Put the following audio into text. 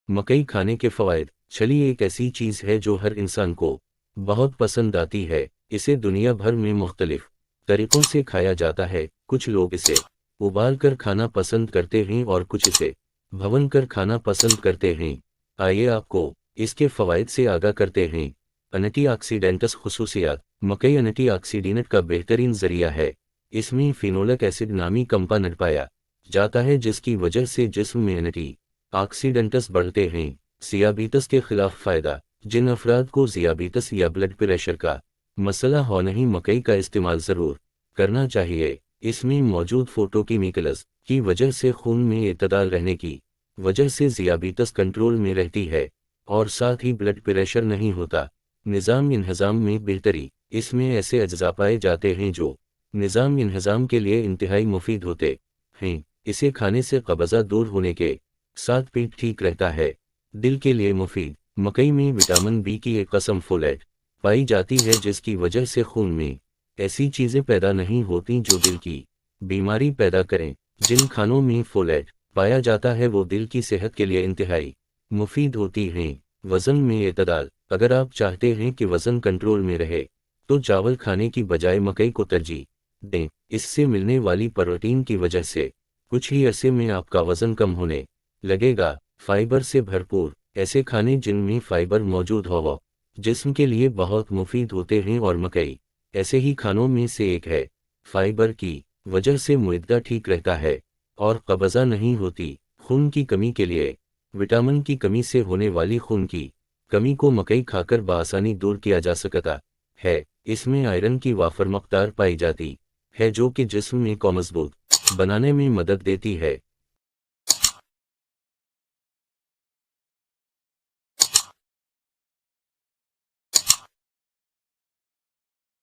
मकई खाने के फ़वाइद। छली एक ऐसी चीज़ है जो हर इंसान को बहुत पसंद आती है। इसे दुनिया भर में मुख्तलिफ तरीक़ों से खाया जाता है। कुछ लोग इसे उबाल कर खाना पसंद करते हैं और कुछ इसे भवन कर खाना पसंद करते हैं। आइए आपको इसके फ़वाइद से आगाह करते हैं। एंटीऑक्सीडेंट्स खसूसियात। मकई एंटीऑक्सीडेंट का बेहतरीन ज़रिया है। इसमें फिनोलिक एसिड नामी कंपाउंड पाया जाता है जिसकी वजह से जिस्म में एंटीऑक्सीडेंट्स बढ़ते हैं। ज़ियाबीतस के खिलाफ फ़ायदा। जिन अफराद को ज़ियाबीतस या ब्लड प्रेशर का मसला हो नहीं मकई का इस्तेमाल ज़रूर करना चाहिए। इसमें मौजूद फोटोकेमिकल्स की वजह से खून में एतदाल रहने की वजह से ज़ियाबीतस कंट्रोल में रहती है और साथ ही ब्लड प्रेशर नहीं होता। निज़ाम इंहज़ाम में बेहतरी। इसमें ऐसे अज्जा पाए जाते हैं जो निज़ाम इंहज़ाम के लिए इंतहाई मुफीद होते हैं। इसे खाने से कब्ज़ा दूर होने के साथ पेट ठीक रहता है। दिल के लिए मुफीद। मकई में विटामिन बी की एक कस्म फोलेट पाई जाती है जिसकी वजह से खून में ऐसी चीज़ें पैदा नहीं होती जो दिल की बीमारी पैदा करें। जिन खानों में फोलेट पाया जाता है वो दिल की सेहत के लिए इंतहाई मुफीद होती हैं। वज़न में एतदाल। अगर आप चाहते हैं कि वज़न कंट्रोल में रहे तो चावल खाने की बजाय मकई को तरजीह दें। इससे मिलने वाली प्रोटीन की वजह से कुछ ही अरसे में आपका वज़न कम होने लगेगा। फाइबर से भरपूर। ऐसे खाने जिनमें फाइबर मौजूद हो वो जिस्म के लिए बहुत मुफीद होते हैं और मकई ऐसे ही खानों में से एक है। फाइबर की वजह से मुइद्दा ठीक रहता है और कब्ज़ा नहीं होती। खून की कमी के लिए। विटामिन की कमी से होने वाली खून की कमी को मकई खाकर बआसानी दूर किया जा सकता है। इसमें आयरन की वाफर मकदार पाई जाती है जो कि जिस्म को मजबूत बनाने में मदद देती है।